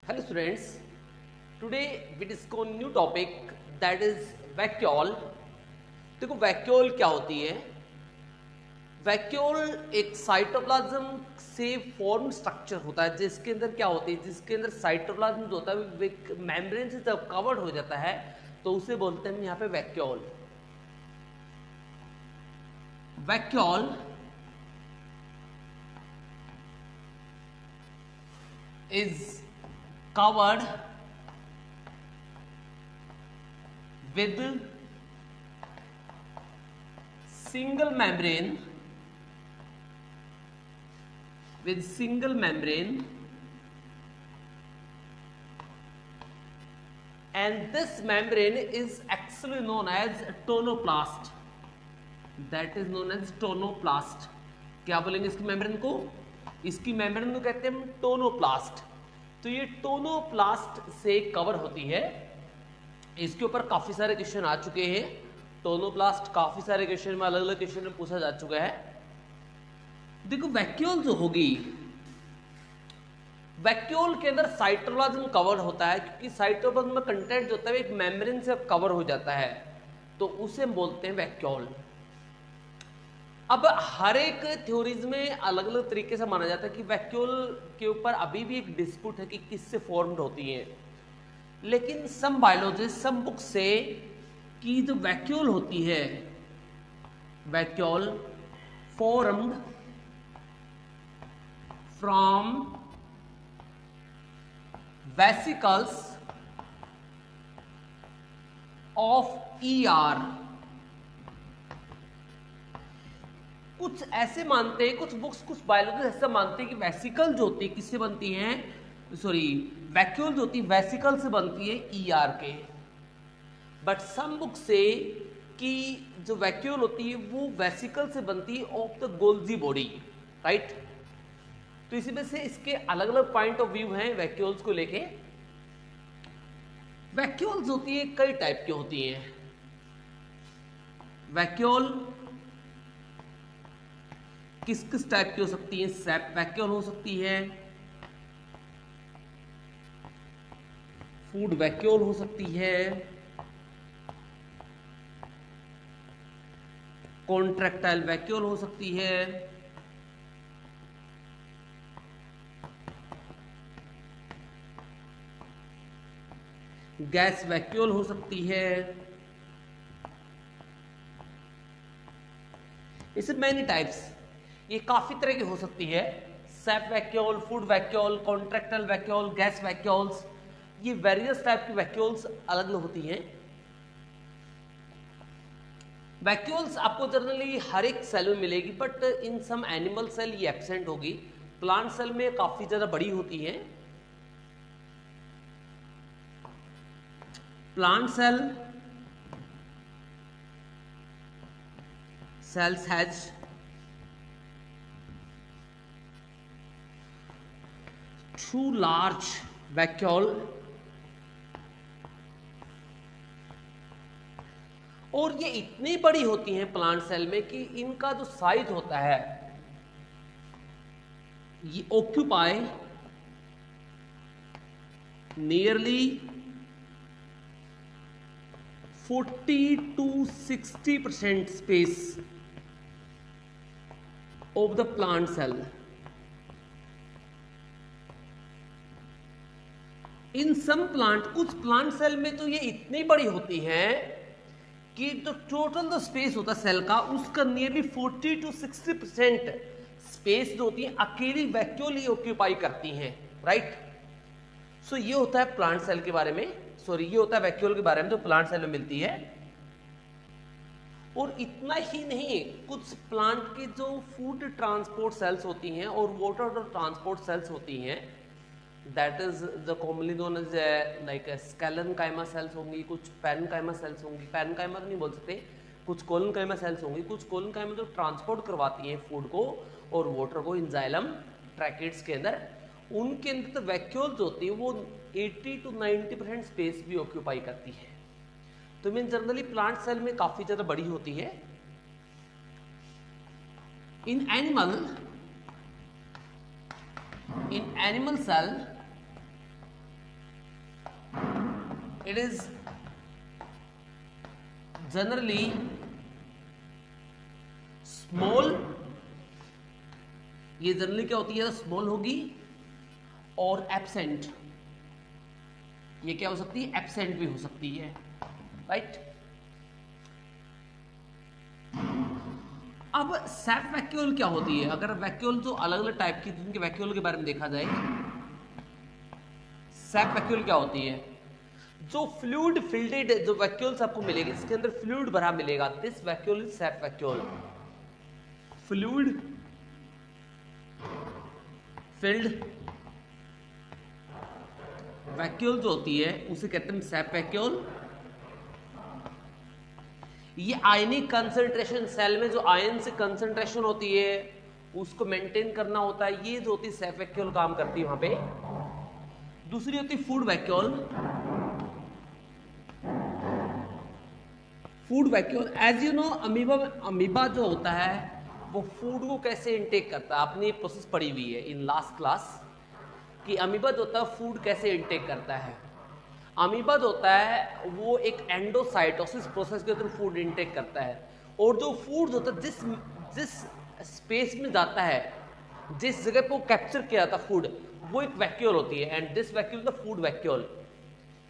Hello students, today we discuss new topic that is vacuole. देखो vacuole क्या होती है। वैक्यूल एक साइटोप्लाज्म से फॉर्म स्ट्रक्चर होता है जिसके अंदर क्या होती है, जिसके अंदर साइटोप्लाज्म जो होता है मेम्ब्रेन से जब कवर्ड हो जाता है तो उसे बोलते हैं यहाँ पे vacuole. Vacuole is covered with single membrane and this membrane is actually known as tonoplast, that is known as tonoplast। क्या बोलेंगे इसकी मेम्ब्रेन को? इसकी मेम्ब्रेन को कहते हैं टोनोप्लास्ट। तो ये टोनोप्लास्ट से कवर होती है। इसके ऊपर काफी सारे क्वेश्चन आ चुके हैं। टोनोप्लास्ट काफी सारे क्वेश्चन में अलग अलग क्वेश्चन में पूछा जा चुका है। देखो वैक्यूल जो होगी, वैक्यूल के अंदर साइटोप्लाज्म कवर होता है क्योंकि साइटोप्लाज्म में कंटेंट जो होता है एक मेम्ब्रेन से कवर हो जाता है, तो उसे हम बोलते हैं वैक्यूल। अब हर एक थ्योरीज में अलग अलग तरीके से माना जाता है कि वैक्यूल के ऊपर अभी भी एक डिस्प्यूट है कि किससे फॉर्म्ड होती है, लेकिन सम बायोलॉजिस्ट सम बुक से कि जो वैक्यूल होती है, vacuole formed from vesicles of ER. कुछ ऐसे मानते हैं, कुछ बुक्स कुछ बायोलॉजिस्ट ऐसा मानते हैं कि वेसिकल जो होती है किससे बनती है, सॉरी वैक्यूल जो होती है वेसिकल से बनती है ईआर के। बट सम बुक से कि जो वैक्यूल होती है वो वेसिकल से बनती है of the Golgi body, right. तो इसी में से इसके अलग अलग पॉइंट ऑफ व्यू हैं वैक्यूल्स को लेके। वैक्यूल्स होती है कई टाइप की होती हैं। वैक्यूल किस किस टाइप की हो सकती है? सैप वैक्यूल हो सकती है, फूड वैक्यूल हो सकती है, कॉन्ट्रैक्टाइल वैक्यूल हो सकती है, गैस वैक्यूल हो सकती है। इससे मैनी टाइप्स, ये काफी तरह की हो सकती है। SAP vacuole, food vacuole, contractile vacuole, gas vacuoles, ये वेरियस टाइप की वैक्यूल्स अलग अलग होती हैं। वैक्यूल्स आपको जनरली हर एक सेल में मिलेगी, but in some animal cell ये एब्सेंट होगी। प्लांट सेल में काफी ज्यादा बड़ी होती है। Plant cells has two large vacuole और ये इतनी बड़ी होती हैं प्लांट सेल में कि इनका जो साइज होता है ये occupy nearly 40 to 60% space of the plant cell. In some plant, कुछ प्लांट सेल में तो ये इतनी बड़ी होती है कि जो टोटल जो स्पेस होता है सेल का उसका नियरली 40 to 60% स्पेस जो होती है अकेली वैक्यूल ही ऑक्यूपाई करती हैं, राइट। सो ये होता है प्लांट सेल के बारे में, सॉरी ये होता है वैक्यूल के बारे में जो प्लांट सेल में मिलती है। और इतना ही नहीं, कुछ प्लांट की जो फूड ट्रांसपोर्ट सेल्स होती हैं और वाटर ट्रांसपोर्ट सेल्स होती हैं, that is the commonly known as like sclerenchyma cells होंगी, कुछ पैरेन्काइमा सेल्स होंगी, पैरेन्काइमा तो नहीं बोल सकते, कुछ कोलेनकाइमा सेल्स होंगी। कुछ कोलेनकाइमा जो ट्रांसपोर्ट करवाती हैं फूड को और वाटर को इन जाइलम ट्रैकेट्स के अंदर, उनके अंदर तो वैक्यूल्स होती है वो 80 to 90% स्पेस भी ऑक्यूपाई करती है। तो मीन जनरली प्लांट सेल में काफी ज्यादा बड़ी होती है। In animal cell it is generally small, ये जनरली क्या होती है, स्मॉल होगी, और एब्सेंट, ये क्या हो सकती है, एब्सेंट भी हो सकती है, राइट। अब सेफ वैक्यूल क्या होती है? अगर वैक्यूल जो अलग अलग टाइप की, जिनके वैक्यूल के बारे में देखा जाए, सेफ वैक्यूल क्या होती है? जो फ्लूइड फिल्टेड जो वैक्यूल्स आपको मिलेगी, इसके अंदर फ्लूइड भरा मिलेगा, this vacuole is safe vacuole. Fluid filled vacuole जो होती है उसे कहते हैं सेफ वैक्यूल। ये आयनिक कंसंट्रेशन, सेल में जो आयन से कंसंट्रेशन होती है उसको मेंटेन करना होता है, ये जो होती है सेफ वैक्यूल काम करती है वहां पे। दूसरी होती है food vacuole. Food vacuole, as you know, amoeba जो होता है वो फूड को कैसे इनटेक करता है, आपने ये प्रोसेस पढ़ी हुई है इन लास्ट क्लास कि अमीबा जो होता है फूड कैसे इनटेक करता है। अमीबा जो होता है वो एक एंडोसाइटोसिस प्रोसेस के थ्रू फूड इनटेक करता है, और जो फूड होता है जिस स्पेस में जाता है, जिस जगह पे वो कैप्चर किया जाता है फूड, वो एक वैक्यूल होती है, and this vacuole the food vacuole.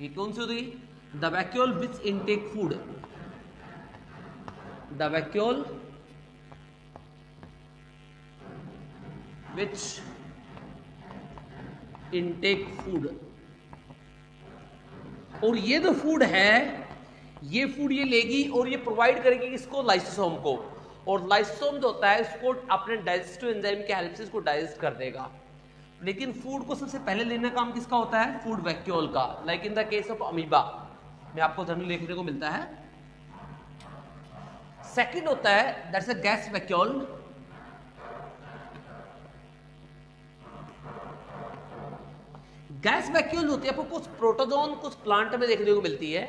ये कौन सी होती है? The vacuole which intake food, the vacuole which intake food. और ये जो फूड है, ये फूड ये लेगी और ये प्रोवाइड करेगी इसको, लाइसोसोम को, और लाइसोसोम जो होता है इसको अपने डाइजेस्टिव एंजाइम के हेल्प से इसको डाइजेस्ट कर देगा। लेकिन फूड को सबसे पहले लेना काम किसका होता है? फूड वैक्यूल का, like in the case of amoeba में आपको जनरली देखने को मिलता है। सेकंड होता है that's a gas vacuole. Gas vacuole होती है, आपको कुछ प्रोटोजोन कुछ प्लांट में देखने को मिलती है।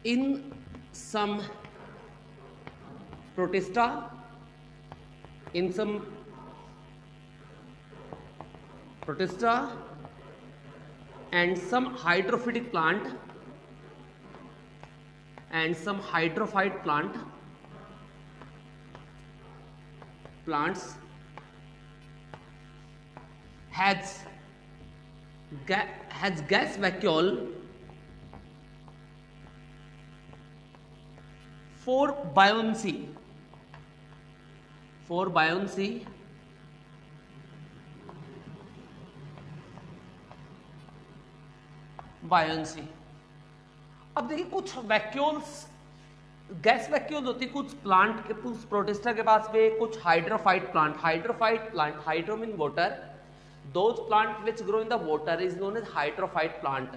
In some protista, in some protista and some hydrophytic plant and some hydrophyte plants has gas vacuole for buoyancy, अब देखिए कुछ वैक्यूल्स, गैस वैक्यूल होती है कुछ प्लांट के, कुछ प्रोटिस्टा के पास में, कुछ hydrophyte plant, hydro mean water, those plant which grow in the water is known as hydrophyte plant.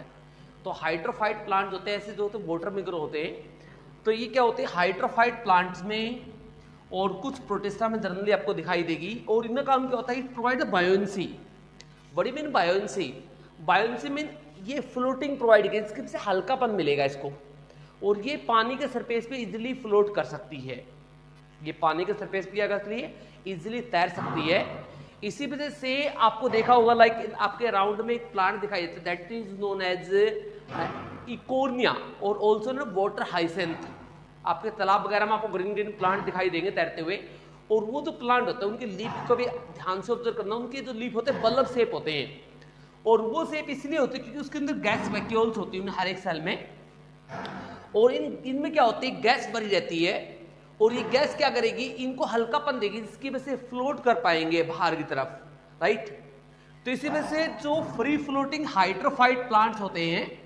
तो हाइड्रोफाइट प्लांट होते हैं ऐसे जो होते वाटर में ग्रो होते हैं, तो ये क्या होते हैं हाइड्रोफाइट प्लांट्स में, और कुछ प्रोटिस्टा में जनरली आपको दिखाई देगी। और इनका काम क्या होता है? It provide the buoyancy. बड़ी मीन बायोन्सी मीन ये फ्लोटिंग प्रोवाइड करेगी, इसके से हल्कापन मिलेगा इसको, और ये पानी के सरफेस पे इजीली फ्लोट कर सकती है। ये पानी के सरफेस पे क्या कर सकती है? इजीली तैर सकती है। इसी वजह से आपको देखा होगा लाइक आपके अराउंड में एक प्लांट दिखाई देता है that is known as Eichhornia और ऑल्सो ना वाटर हाइसेंथ। आपके तालाब वगैरह में आपको ग्रीन ग्रीन प्लांट दिखाई देंगे तैरते हुए, और वो जो प्लांट होता है उनके लीफ को भी ध्यान से ऑब्जर्व करना, उनके जो लीफ होते हैं बल्ब शेप होते हैं, और वो शेप इसलिए होती है क्योंकि उसके अंदर गैस वैक्यूल्स होती है हर एक सेल में, और इनमें क्या होती है? गैस भरी रहती है, और ये गैस क्या करेगी? इनको हल्कापन देगी, जिसकी वजह से फ्लोट कर पाएंगे बाहर की तरफ, राइट। तो इसी वजह से जो फ्री फ्लोटिंग हाइड्रोफाइट प्लांट्स होते हैं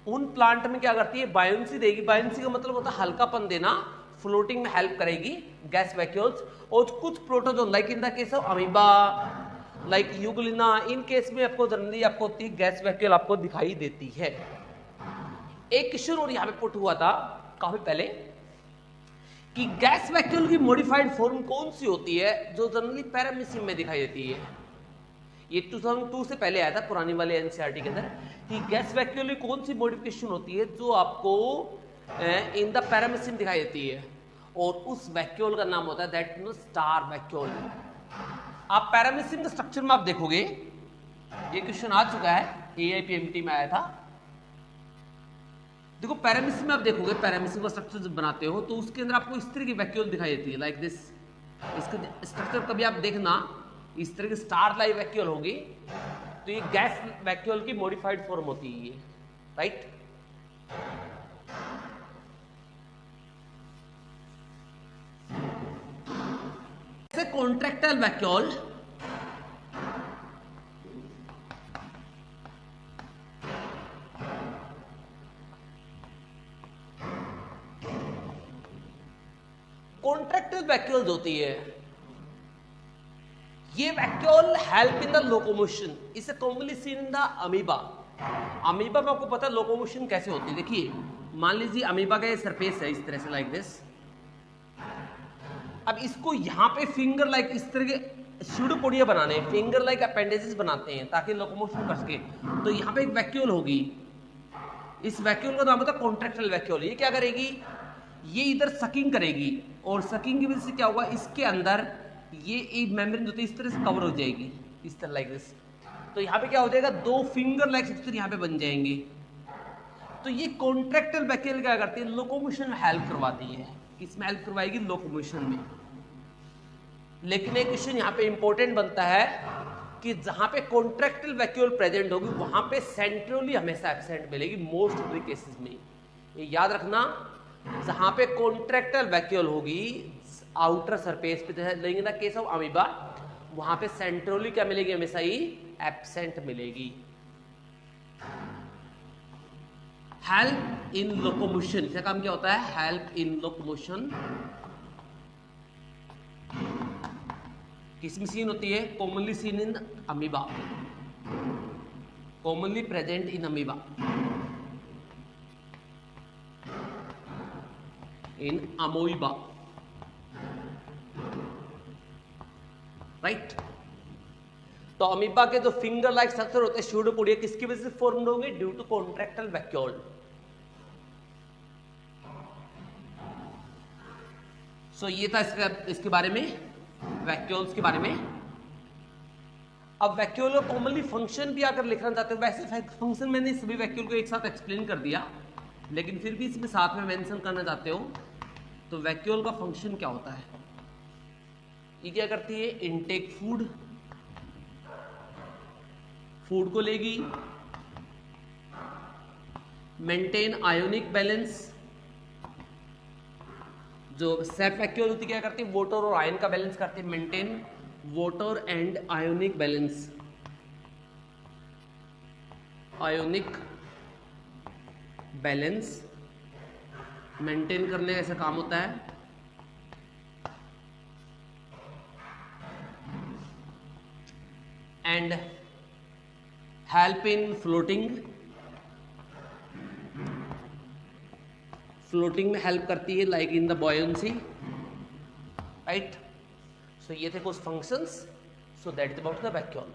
उन प्लांट में क्या करती है? बायोन्सी देगी। बायोन्सी का मतलब होता है हल्कापन देना, फ्लोटिंग में हेल्प करेगी गैस वैक्यूल्स। और कुछ protozoan like in the case of amoeba, like Euglena, in case में आपको जनरली आपको गैस वैक्यूल आपको दिखाई देती है। एक क्वेश्चन और यहाँ पे पुट हुआ था काफी पहले कि गैस वैक्यूल की मॉडिफाइड फॉर्म कौन सी होती है जो जनरली पैरामीसियम में दिखाई देती है। ये 2002 से पहले आया था पुरानी वाले एनसीईआरटी के अंदर कि गैस वैक्यूल की कौन सी मॉडिफिकेशन होती है जो आपको इन द पैरामीसियम दिखाई देती है, और उस वैक्यूल का नाम होता है दैट नो स्टार वैक्यूल। आप पैरामीसियम के स्ट्रक्चर में आप देखोगे, ये क्वेश्चन आ चुका है AIPMT में आया था। देखो पैरामीटर में आप देखोगे, पैरामीटर का स्ट्रक्चर जब बनाते हो तो उसके अंदर आपको इस तरह की वैक्यूल दिखाई देती है, लाइक दिस। इसका स्ट्रक्चर कभी आप देखना, इस तरह की स्टार लाइव वैक्यूल होगी, तो ये गैस वैक्यूल की मॉडिफाइड फॉर्म होती है ये, राइट। ऐसे कॉन्ट्रैक्टाइल वैक्यूल कॉन्ट्रैक्टाइल वैक्यूल्स होती है, ये vacuole help in the locomotion, इसे commonly seen in the amoeba. Amoeba में आपको पता है लोकोमोशन कैसे होती है। देखिए मान लीजिए अमीबा का ये सरफेस है इस तरह से, लाइक दिस। अब इसको यहां पे फिंगर लाइक इस तरह के स्यूडोपोडिया बनाने हैं, फिंगर लाइक अपेंडेजेस बनाते हैं ताकि लोकोमोशन कर सके। तो यहां पे एक वैक्यूल होगी, इस वैक्यूल का नाम होता है कॉन्ट्रैक्टाइल वैक्यूल। ये क्या करेगी, ये इधर सकिंग करेगी, और सकिंग की वजह से क्या होगा, इसके अंदर ये एक मेम्ब्रेन होती है इस तरह से कवर हो जाएगी, इस तरह लाइक दिस। तो यहाँ पे क्या हो जाएगा, दो फिंगर लाइक स्ट्रक्चर यहाँ पे बन जाएंगे। तो ये कॉन्ट्रैक्टाइल वैक्यूल क्या करती है, लोकोमोशन में हेल्प करवाती है। किसमें हेल्प करवाएगी, लोकोमोशन में। लेकिन एक क्वेश्चन यहाँ पे इंपॉर्टेंट बनता है कि जहां पे कॉन्ट्रैक्टाइल वैक्यूल प्रेजेंट होगी वहां पे सेंट्रली हमेशा एब्सेंट मिलेगी मोस्ट ऑफ द केसेस में। ये याद रखना, जहां पे कॉन्ट्रैक्टाइल वैक्यूल होगी आउटर सरफेस पे, लेकिन in the case of amoeba वहां पे सेंट्रली क्या मिलेगी, हमेशा ही एब्सेंट मिलेगी। हेल्प इन लोकोमोशन, इसका काम क्या होता है, हेल्प इन लोकोमोशन। किसमें सीन होती है, commonly seen in amoeba, commonly present in amoeba, in amoeba, right. तो अमीबा के जो फिंगर लाइक स्ट्रक्चर होते हैं स्यूडोपोडिया, किसकी वजह से फॉर्म्ड होंगे, ड्यू टू कॉन्ट्रैक्टाइल वैक्यूल। सो ये था इसके बारे में, वैक्यूल्स के बारे में। अब वैक्यूल का कॉमनली फंक्शन भी अगर लिखना चाहते हो, वैसे फंक्शन मैंने सभी वैक्यूल को एक साथ एक्सप्लेन कर दिया, लेकिन फिर भी इसमें साथ में मेंशन करना चाहते हो तो वैक्यूल का फंक्शन क्या होता है। ये क्या करती है, इनटेक फूड, फूड को लेगी, मेंटेन आयोनिक बैलेंस, जो सेल्फ वैक्यूल होती है क्या करती है, वाटर और आयन का बैलेंस करती है, maintain water and ionic balance, ionic balance maintain करने का ऐसा काम होता है। And help in floating, floating में हेल्प करती है, like in the buoyancy, right. So ये थे कुछ functions. So that is about the vacuole.